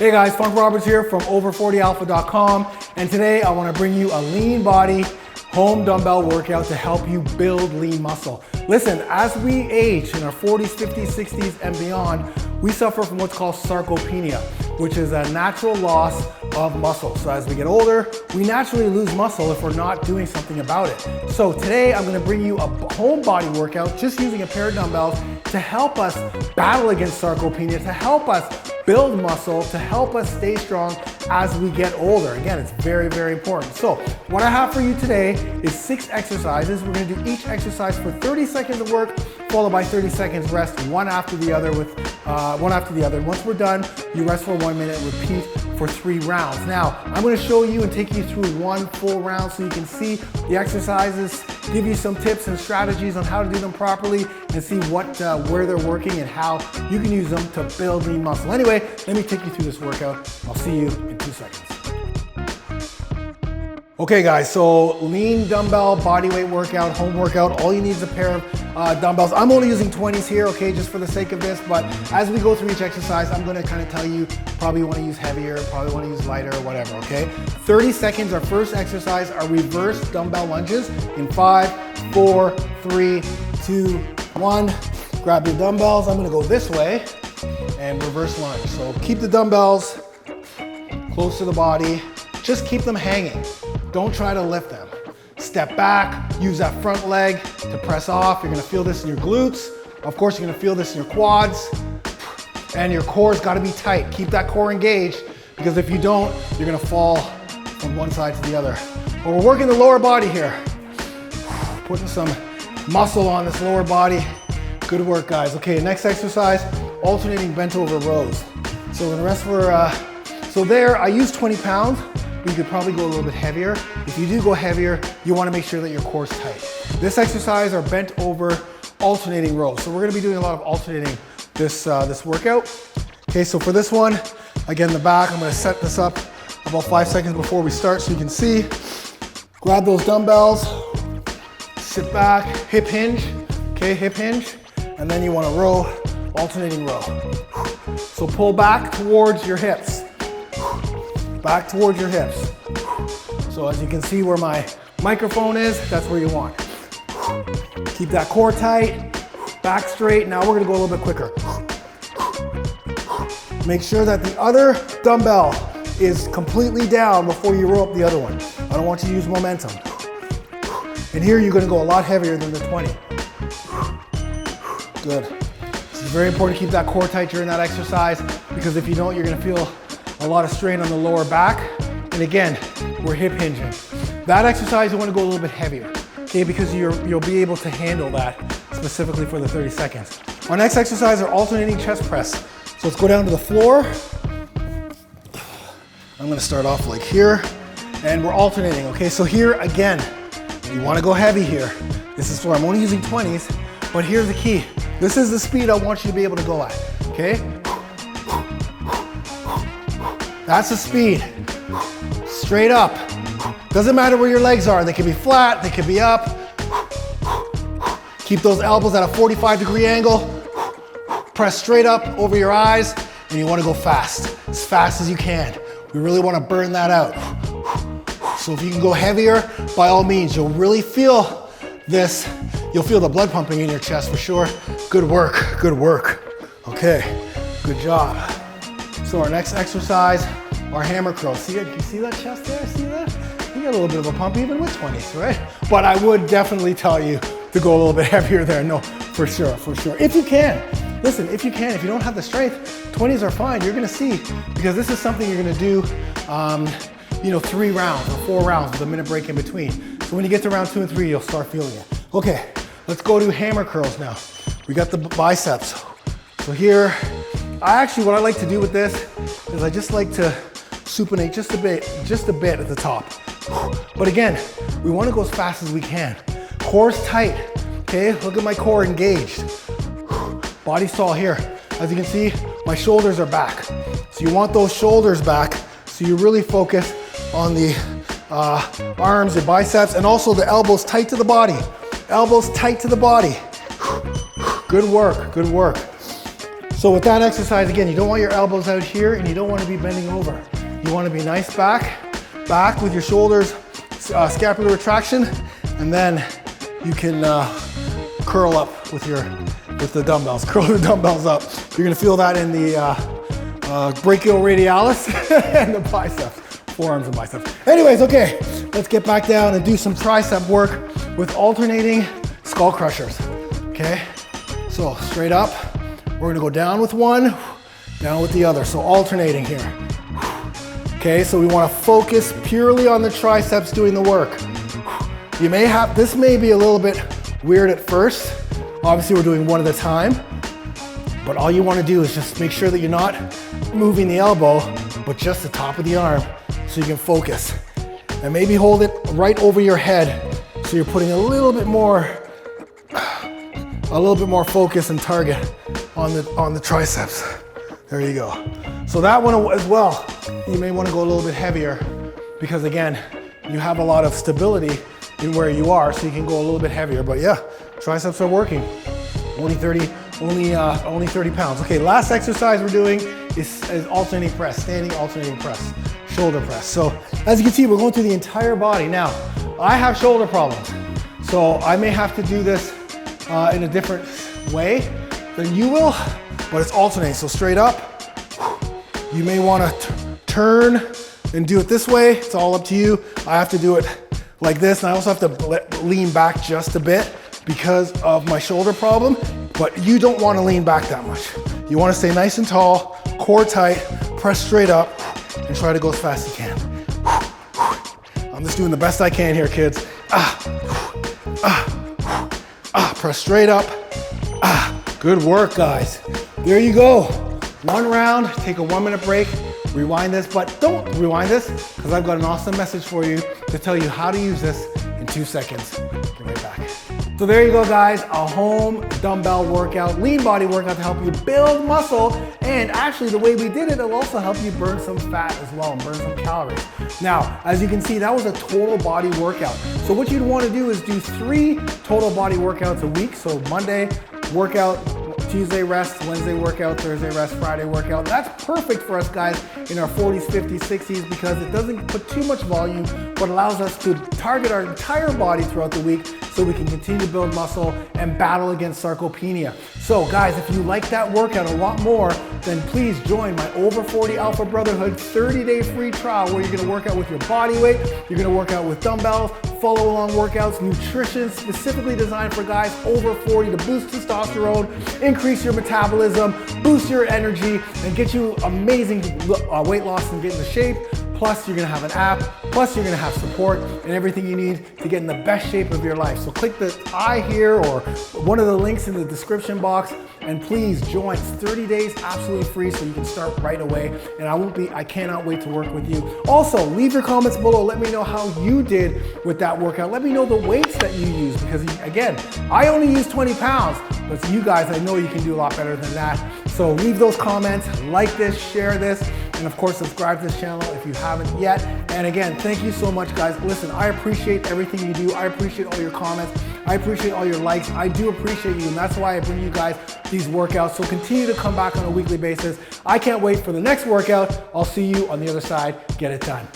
Hey guys, Funk Roberts here from over40alpha.com, and today I want to bring you a lean body home dumbbell workout to help you build lean muscle. Listen, as we age in our 40s, 50s, 60s, and beyond, we suffer from what's called sarcopenia, which is a natural loss of muscle. So as we get older, we naturally lose muscle if we're not doing something about it. So today I'm going to bring you a home body workout just using a pair of dumbbells to help us battle against sarcopenia, to help us build muscle, to help us stay strong as we get older. Again, it's very, very important. So what I have for you today is 6 exercises. We're gonna do each exercise for 30 seconds of work, followed by 30 seconds rest, one after the other. Once we're done, you rest for 1 minute, repeat for 3 rounds. Now, I'm gonna show you and take you through one full round so you can see the exercises, give you some tips and strategies on how to do them properly, and see where they're working and how you can use them to build lean muscle. Anyway, let me take you through this workout. I'll see you in 2 seconds. Okay guys, so lean dumbbell bodyweight workout, home workout. All you need is a pair of dumbbells. I'm only using 20s here, okay, just for the sake of this, but as we go through each exercise, I'm gonna kind of tell you, probably wanna use heavier, probably wanna use lighter, whatever, okay? 30 seconds, our first exercise, our reverse dumbbell lunges in 5, 4, 3, 2, 1. Grab your dumbbells. I'm gonna go this way and reverse lunge. So keep the dumbbells close to the body. Just keep them hanging. Don't try to lift them. Step back, use that front leg to press off. You're gonna feel this in your glutes. Of course, you're gonna feel this in your quads. And your core's gotta be tight. Keep that core engaged, because if you don't, you're gonna fall from one side to the other. But we're working the lower body here. Putting some muscle on this lower body. Good work, guys. Okay, next exercise, alternating bent over rows. So we're gonna rest for, so there, I use 20 pounds. You could probably go a little bit heavier. If you do go heavier, you wanna make sure that your core's tight. This exercise are bent over alternating rows. So we're gonna be doing a lot of alternating this workout. Okay, so for this one, again, the back, I'm gonna set this up about 5 seconds before we start so you can see. Grab those dumbbells, sit back, hip hinge, okay, hip hinge, and then you wanna row, alternating row. So pull back towards your hips. Back towards your hips. So as you can see where my microphone is, that's where you want. Keep that core tight, back straight. Now we're gonna go a little bit quicker. Make sure that the other dumbbell is completely down before you row up the other one. I don't want you to use momentum. And here you're gonna go a lot heavier than the 20. Good. This is very important to keep that core tight during that exercise, because if you don't, you're gonna feel a lot of strain on the lower back. And again, we're hip hinging. That exercise, you wanna go a little bit heavier, okay? Because you'll be able to handle that specifically for the 30 seconds. Our next exercise are alternating chest press. So let's go down to the floor. I'm gonna start off like here, and we're alternating, okay? So here, again, you wanna go heavy here. This is where I'm only using 20s, but here's the key. This is the speed I want you to be able to go at, okay? That's the speed. Straight up. Doesn't matter where your legs are. They can be flat, they can be up. Keep those elbows at a 45-degree angle. Press straight up over your eyes, and you wanna go fast as you can. We really wanna burn that out. So if you can go heavier, by all means, you'll really feel this. You'll feel the blood pumping in your chest for sure. Good work, good work. Okay, good job. So our next exercise, our hammer curls. See, you see that chest there? See that? You got a little bit of a pump even with 20s, right? But I would definitely tell you to go a little bit heavier there. No, for sure, for sure. If you can. Listen, if you can, if you don't have the strength, 20s are fine. You're gonna see, because this is something you're gonna do, 3 rounds or 4 rounds with a minute break in between. So when you get to round 2 and 3, you'll start feeling it. Okay, let's go to hammer curls now. We got the biceps. So here, what I like to do with this is I just like to supinate just a bit at the top. But again, we want to go as fast as we can. Core's tight, okay? Look at my core engaged. Body's tall here. As you can see, my shoulders are back. So you want those shoulders back, so you really focus on the arms, your biceps, and also the elbows tight to the body. Elbows tight to the body. Good work, good work. So with that exercise, again, you don't want your elbows out here and you don't want to be bending over. You want to be nice back with your shoulders, scapular retraction, and then you can curl up with the dumbbells. Curl the dumbbells up. You're gonna feel that in the brachioradialis and the biceps, forearms and biceps. Anyways, okay, let's get back down and do some tricep work with alternating skull crushers. Okay, so straight up, we're gonna go down with one, down with the other. So alternating here. Okay, so we wanna focus purely on the triceps doing the work. You may have, this may be a little bit weird at first. Obviously we're doing one at a time, but all you wanna do is just make sure that you're not moving the elbow, but just the top of the arm so you can focus. And maybe hold it right over your head so you're putting a little bit more focus and target on the triceps. There you go. So that one as well, you may wanna go a little bit heavier because again, you have a lot of stability in where you are, so you can go a little bit heavier. But yeah, triceps are working. Only 30 pounds. Okay, last exercise we're doing is alternating press, standing alternating press, shoulder press. So as you can see, we're going through the entire body. Now, I have shoulder problems, so I may have to do this in a different way than you will, but it's alternating. So straight up, you may want to turn and do it this way. It's all up to you. I have to do it like this, and I also have to lean back just a bit because of my shoulder problem, but you don't want to lean back that much. You want to stay nice and tall, core tight, press straight up, and try to go as fast as you can. I'm just doing the best I can here, kids. Press straight up. Good work, guys. There you go. One round, take a 1 minute break, rewind this, but don't rewind this because I've got an awesome message for you to tell you how to use this in 2 seconds. Get right back. So there you go, guys, a home dumbbell workout, lean body workout to help you build muscle. And actually the way we did it, it'll also help you burn some fat as well and burn some calories. Now, as you can see, that was a total body workout. So what you'd want to do is do 3 total body workouts a week. So Monday workout, Tuesday rest, Wednesday workout, Thursday rest, Friday workout. That's perfect for us guys in our 40s, 50s, 60s because it doesn't put too much volume, but allows us to target our entire body throughout the week so we can continue to build muscle and battle against sarcopenia. So guys, if you like that workout a lot more, then please join my Over 40 Alpha Brotherhood 30-day free trial where you're gonna work out with your body weight, you're gonna work out with dumbbells, follow along workouts, nutrition specifically designed for guys over 40 to boost testosterone, increase your metabolism, boost your energy, and get you amazing weight loss and get into shape. Plus you're gonna have an app, plus you're gonna have support and everything you need to get in the best shape of your life. So click the I here or one of the links in the description box and please join. It's 30 days absolutely free so you can start right away. And I cannot wait to work with you. Also, leave your comments below. Let me know how you did with that workout. Let me know the weights that you use because again, I only use 20 pounds, but you guys, I know you can do a lot better than that. So leave those comments, like this, share this, and of course subscribe to this channel if you haven't yet. And again, thank you so much guys. Listen, I appreciate everything you do. I appreciate all your comments. I appreciate all your likes. I do appreciate you, and that's why I bring you guys these workouts. So continue to come back on a weekly basis. I can't wait for the next workout. I'll see you on the other side. Get it done.